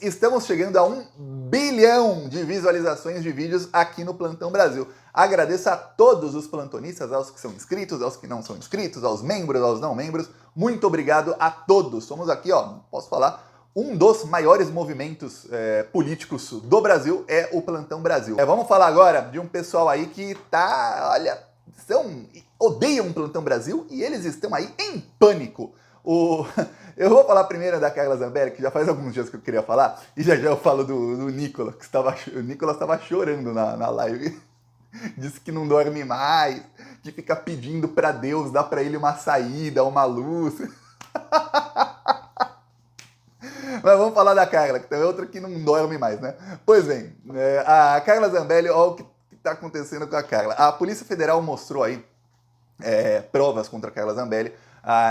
Estamos chegando a 1 bilhão de visualizações de vídeos aqui no Plantão Brasil. Agradeço a todos os plantonistas, aos que são inscritos, aos que não são inscritos, aos membros, aos não membros. Muito obrigado a todos. Somos aqui, posso falar, um dos maiores movimentos políticos do Brasil é o Plantão Brasil. Vamos falar agora de um pessoal aí que odeiam o Plantão Brasil e eles estão aí em pânico. Eu vou falar primeiro da Carla Zambelli, que já faz alguns dias que eu queria falar, e já eu falo do Nicolas, o Nicolas estava chorando na live. Disse que não dorme mais, que fica pedindo para Deus dar para ele uma saída, uma luz. Mas vamos falar da Carla, que tem outra que não dorme mais, né? Pois bem, a Carla Zambelli, olha o que está acontecendo com a Carla. A Polícia Federal mostrou aí provas contra a Carla Zambelli.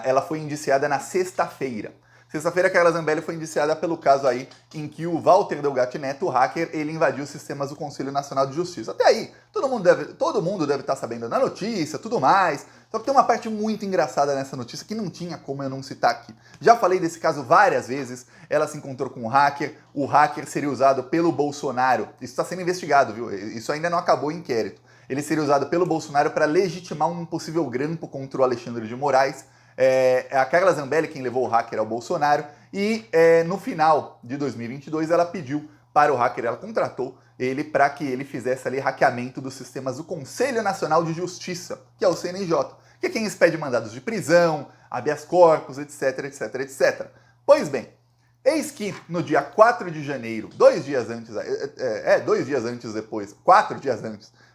Ela foi indiciada na sexta-feira. Sexta-feira, a Carla Zambelli foi indiciada pelo caso aí em que o Walter Delgatti Neto, o hacker, ele invadiu os sistemas do Conselho Nacional de Justiça. Até aí, todo mundo deve estar sabendo da notícia, tudo mais. Só que tem uma parte muito engraçada nessa notícia que não tinha como eu não citar aqui. Já falei desse caso várias vezes. Ela se encontrou com o hacker seria usado pelo Bolsonaro. Isso está sendo investigado, viu? Isso ainda não acabou o inquérito. Ele seria usado pelo Bolsonaro para legitimar um possível grampo contra o Alexandre de Moraes. A Carla Zambelli quem levou o hacker ao Bolsonaro e no final de 2022 ela pediu para o hacker, ela contratou ele para que ele fizesse ali hackeamento dos sistemas do Conselho Nacional de Justiça, que é o CNJ, que é quem expede mandados de prisão, habeas corpus, etc, etc, etc. Pois bem, eis que no dia 4 de janeiro, 4 dias antes,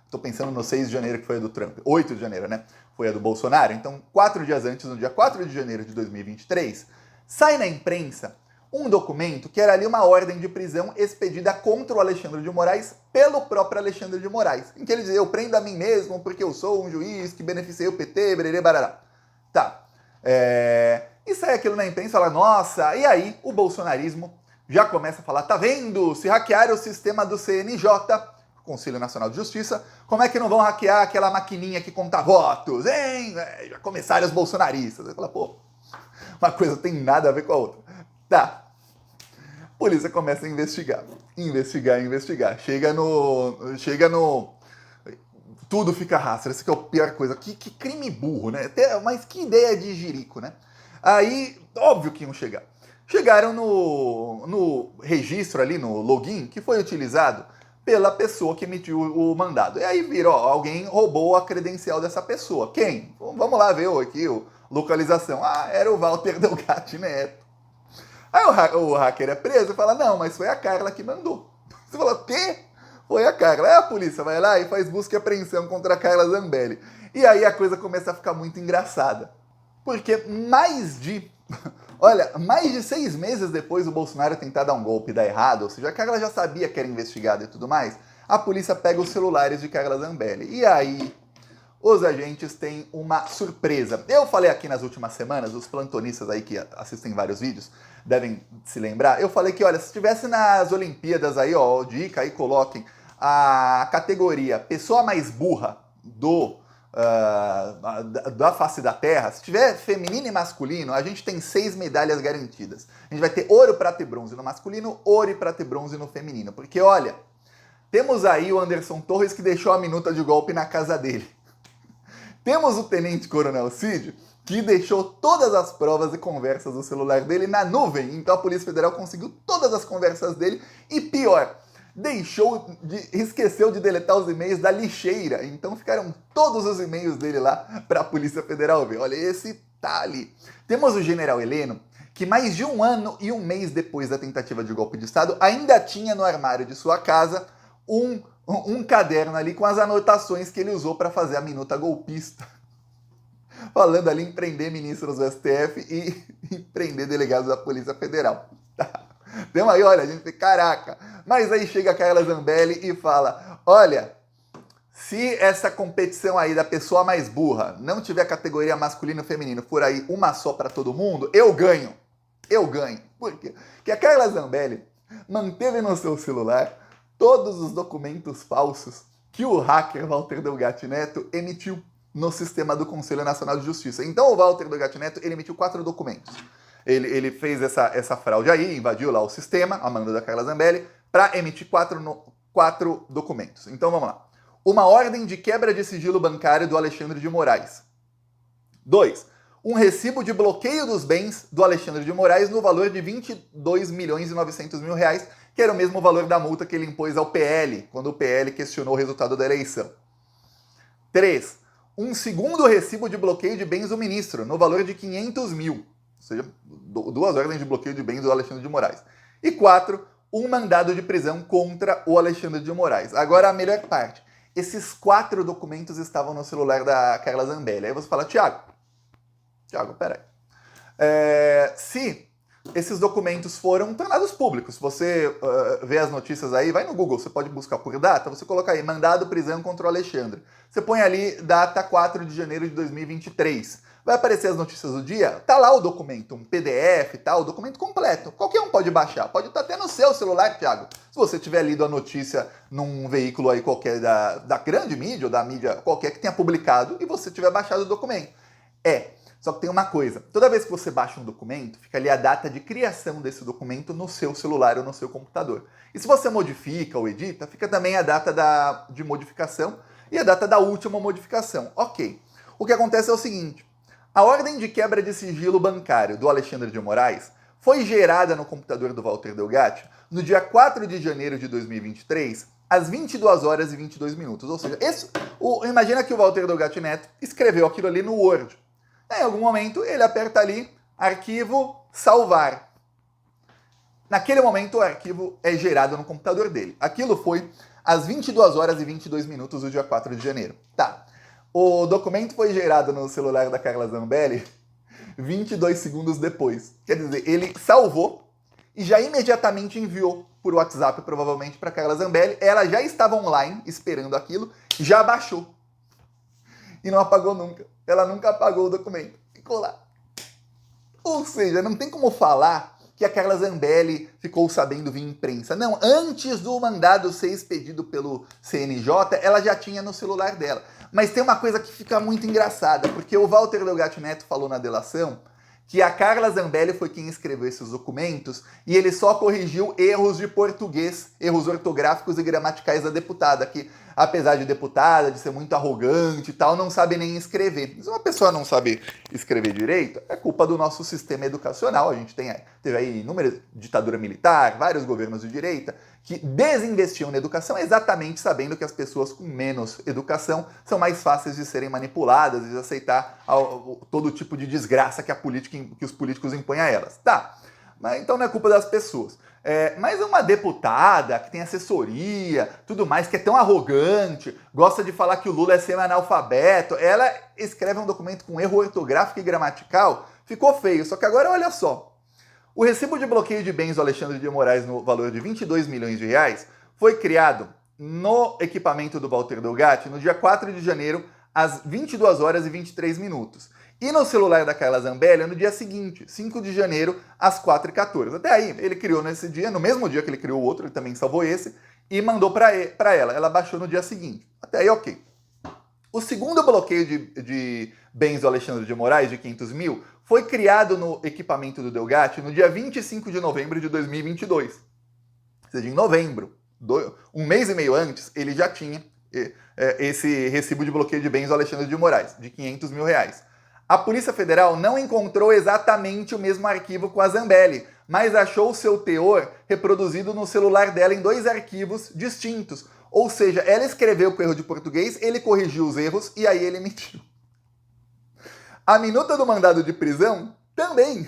estou pensando no 6 de janeiro que foi a do Trump, 8 de janeiro, né? Foi a do Bolsonaro. Então, 4 dias antes, no dia 4 de janeiro de 2023, sai na imprensa um documento que era ali uma ordem de prisão expedida contra o Alexandre de Moraes pelo próprio Alexandre de Moraes, em que ele dizia, eu prendo a mim mesmo porque eu sou um juiz que beneficiei o PT, bererê, barará. Tá. E sai aquilo na imprensa e fala, nossa, e aí o bolsonarismo já começa a falar, tá vendo? Se hackearam o sistema do CNJ, Conselho Nacional de Justiça, como é que não vão hackear aquela maquininha que conta votos, hein? Já começaram os bolsonaristas. Aí fala, pô, uma coisa tem nada a ver com a outra. Tá. A polícia começa a investigar. Chega no... Tudo fica rastro, essa que é a pior coisa. Que crime burro, né? Mas que ideia de jirico, né? Aí, óbvio que iam chegar. Chegaram no registro ali, no login, que foi utilizado pela pessoa que emitiu o mandado. E aí virou, alguém roubou a credencial dessa pessoa. Quem? Vamos lá ver aqui, localização. Era o Walter Delgatti Neto. Aí o hacker é preso e fala, não, mas foi a Carla que mandou. Você fala, o quê? Foi a Carla. Aí a polícia vai lá e faz busca e apreensão contra a Carla Zambelli. E aí a coisa começa a ficar muito engraçada. Porque mais de 6 meses depois do Bolsonaro tentar dar um golpe e dar errado, ou seja, a Carla já sabia que era investigada e tudo mais, a polícia pega os celulares de Carla Zambelli. E aí, os agentes têm uma surpresa. Eu falei aqui nas últimas semanas, os plantonistas aí que assistem vários vídeos devem se lembrar, eu falei que, olha, se estivesse nas Olimpíadas aí, dica aí, coloquem a categoria pessoa mais burra da face da Terra, se tiver feminino e masculino, a gente tem 6 medalhas garantidas. A gente vai ter ouro, prata e bronze no masculino, ouro e prata e bronze no feminino. Porque, olha, temos aí o Anderson Torres que deixou a minuta de golpe na casa dele. Temos o Tenente Coronel Cid que deixou todas as provas e conversas do celular dele na nuvem. Então a Polícia Federal conseguiu todas as conversas dele e, pior, esqueceu de deletar os e-mails da lixeira. Então ficaram todos os e-mails dele lá para a Polícia Federal ver. Olha, esse tá ali. Temos o General Heleno, que mais de 1 ano e 1 mês depois da tentativa de golpe de Estado, ainda tinha no armário de sua casa um caderno ali com as anotações que ele usou para fazer a minuta golpista. Falando ali em prender ministros do STF e prender delegados da Polícia Federal. Então aí, olha, a gente fica, caraca. Mas aí chega a Carla Zambelli e fala, olha, se essa competição aí da pessoa mais burra não tiver categoria masculino e feminino, for aí uma só para todo mundo, eu ganho. Por quê? Porque a Carla Zambelli manteve no seu celular todos os documentos falsos que o hacker Walter Delgatti Neto emitiu no sistema do Conselho Nacional de Justiça. Então o Walter Delgatti Neto ele emitiu 4 documentos. Ele fez essa fraude aí, invadiu lá o sistema, a mando da Carla Zambelli, para emitir quatro documentos. Então vamos lá. Uma ordem de quebra de sigilo bancário do Alexandre de Moraes. 2. Um recibo de bloqueio dos bens do Alexandre de Moraes no valor de 22 milhões e 900 mil reais, que era o mesmo valor da multa que ele impôs ao PL, quando o PL questionou o resultado da eleição. 3. Um segundo recibo de bloqueio de bens do ministro, no valor de 500 mil. Ou seja, 2 ordens de bloqueio de bens do Alexandre de Moraes. E 4. Um mandado de prisão contra o Alexandre de Moraes. Agora a melhor parte. Esses 4 documentos estavam no celular da Carla Zambelli. Aí você fala, Thiago, peraí. Se esses documentos foram tornados públicos, se você vê as notícias aí, vai no Google, você pode buscar por data, você coloca aí, mandado prisão contra o Alexandre. Você põe ali, data 4 de janeiro de 2023. Vai aparecer as notícias do dia, tá lá o documento, um PDF e tal, o documento completo. Qualquer um pode baixar, pode estar até no seu celular, Thiago. Se você tiver lido a notícia num veículo aí qualquer da grande mídia, ou da mídia qualquer que tenha publicado, e você tiver baixado o documento. Só que tem uma coisa, toda vez que você baixa um documento, fica ali a data de criação desse documento no seu celular ou no seu computador. E se você modifica ou edita, fica também a data de modificação e a data da última modificação. Ok. O que acontece é o seguinte, a ordem de quebra de sigilo bancário do Alexandre de Moraes foi gerada no computador do Walter Delgatti no dia 4 de janeiro de 2023, às 22 horas e 22 minutos. Ou seja, imagina que o Walter Delgatti Neto escreveu aquilo ali no Word. Em algum momento, ele aperta ali, arquivo, salvar. Naquele momento, o arquivo é gerado no computador dele. Aquilo foi às 22 horas e 22 minutos do dia 4 de janeiro. Tá. O documento foi gerado no celular da Carla Zambelli 22 segundos depois. Quer dizer, ele salvou e já imediatamente enviou por WhatsApp, provavelmente, para Carla Zambelli. Ela já estava online, esperando aquilo, já baixou. E não apagou nunca. Ela nunca apagou o documento. Ficou lá. Ou seja, não tem como falar que a Carla Zambelli ficou sabendo via imprensa. Não, antes do mandado ser expedido pelo CNJ, ela já tinha no celular dela. Mas tem uma coisa que fica muito engraçada, porque o Walter Delgatti Neto falou na delação que a Carla Zambelli foi quem escreveu esses documentos e ele só corrigiu erros de português, erros ortográficos e gramaticais da deputada, que apesar de deputada, de ser muito arrogante e tal, não sabe nem escrever. Se uma pessoa não sabe escrever direito, é culpa do nosso sistema educacional. A gente teve aí inúmeras ditadura militar, vários governos de direita, que desinvestiam na educação exatamente sabendo que as pessoas com menos educação são mais fáceis de serem manipuladas e de aceitar todo tipo de desgraça que os políticos impõem a elas. Tá, mas então não é culpa das pessoas. Mas uma deputada que tem assessoria, tudo mais, que é tão arrogante, gosta de falar que o Lula é semi-analfabeto, ela escreve um documento com erro ortográfico e gramatical, ficou feio. Só que agora olha só, o recibo de bloqueio de bens do Alexandre de Moraes no valor de 22 milhões de reais foi criado no equipamento do Walter Delgatti no dia 4 de janeiro, às 22 horas e 23 minutos. E no celular da Carla Zambelli no dia seguinte, 5 de janeiro, às 4h14. Até aí, ele criou nesse dia, no mesmo dia que ele criou o outro, ele também salvou esse, e mandou para ela. Ela baixou no dia seguinte. Até aí, ok. O segundo bloqueio de bens do Alexandre de Moraes, de 500 mil, foi criado no equipamento do Delgatti no dia 25 de novembro de 2022. Ou seja, em novembro, um mês e meio antes, ele já tinha esse recibo de bloqueio de bens do Alexandre de Moraes, de 500 mil reais. A Polícia Federal não encontrou exatamente o mesmo arquivo com a Zambelli, mas achou o seu teor reproduzido no celular dela em 2 arquivos distintos. Ou seja, ela escreveu com erro de português, ele corrigiu os erros e aí ele emitiu. A minuta do mandado de prisão também.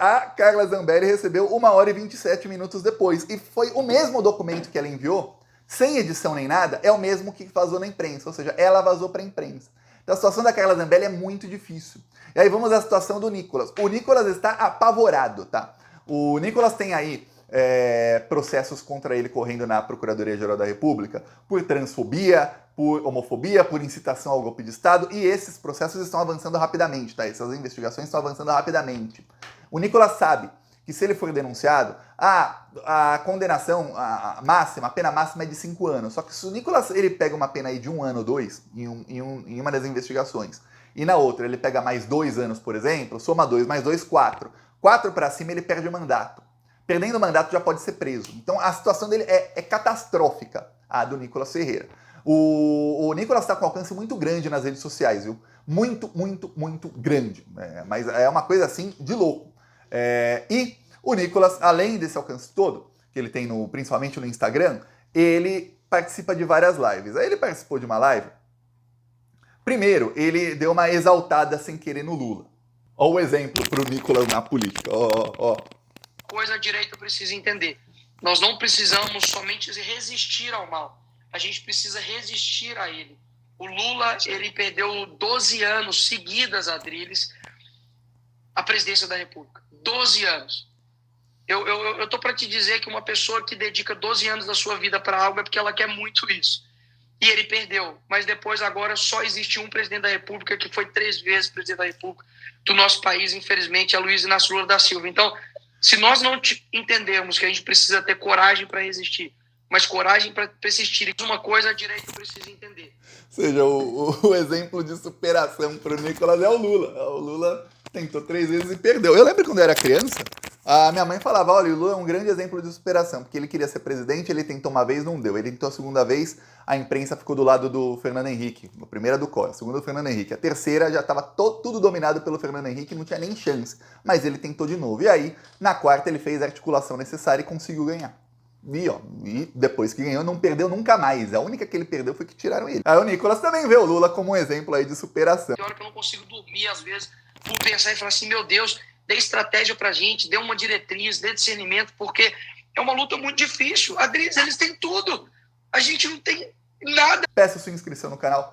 A Carla Zambelli recebeu 1h e 27 minutos depois. E foi o mesmo documento que ela enviou, sem edição nem nada, é o mesmo que vazou na imprensa. Ou seja, ela vazou para a imprensa. Então a situação da Carla Zambelli é muito difícil. E aí vamos à situação do Nicolas. O Nicolas está apavorado, tá? O Nicolas tem aí processos contra ele correndo na Procuradoria-Geral da República por transfobia, por homofobia, por incitação ao golpe de Estado, e esses processos estão avançando rapidamente, tá? Essas investigações estão avançando rapidamente. O Nicolas sabe que se ele for denunciado, a condenação a pena máxima é de 5 anos. Só que se o Nicolas ele pega uma pena aí de 1 ano ou 2 em uma das investigações, e na outra ele pega mais 2 anos, por exemplo, soma 2 mais 2, 4. 4 para cima ele perde o mandato. Perdendo o mandato já pode ser preso. Então a situação dele é catastrófica, a do Nicolas Ferreira. O Nicolas está com um alcance muito grande nas redes sociais, viu? Muito, muito, muito grande. Mas é uma coisa assim de louco. E o Nicolas, além desse alcance todo, que ele tem principalmente no Instagram, ele participa de várias lives. Aí ele participou de uma live. Primeiro, ele deu uma exaltada sem querer no Lula. Olha o exemplo para o Nicolas na política. Ó. Coisa a direita precisa entender. Nós não precisamos somente resistir ao mal. A gente precisa resistir a ele. O Lula, ele perdeu 12 anos seguidas, Adriles, a presidência da República. 12 anos. Eu tô para te dizer que uma pessoa que dedica 12 anos da sua vida para algo é porque ela quer muito isso. E ele perdeu. Mas depois, agora, só existe um presidente da República que foi 3 vezes presidente da República do nosso país, infelizmente, é Luiz Inácio Lula da Silva. Então, se nós não entendermos que a gente precisa ter coragem para resistir, mas coragem para persistir, uma coisa a direita precisa entender. Ou seja, o exemplo de superação para o Nicolas é o Lula. O Lula tentou 3 vezes e perdeu. Eu lembro quando eu era criança, a minha mãe falava, olha, o Lula é um grande exemplo de superação, porque ele queria ser presidente, ele tentou uma vez, não deu. Ele tentou a segunda vez, a imprensa ficou do lado do Fernando Henrique. A primeira do Collor, a segunda do Fernando Henrique. A terceira já estava tudo dominado pelo Fernando Henrique, não tinha nem chance. Mas ele tentou de novo. E aí, na quarta, ele fez a articulação necessária e conseguiu ganhar. E depois que ganhou, não perdeu nunca mais. A única que ele perdeu foi que tiraram ele. Aí o Nicolas também vê o Lula como um exemplo aí de superação. Tem hora que eu não consigo dormir, às vezes, por pensar e falar assim, meu Deus, dê estratégia pra gente, dê uma diretriz, dê discernimento, porque é uma luta muito difícil. Adriles, eles têm tudo. A gente não tem nada. Peça sua inscrição no canal,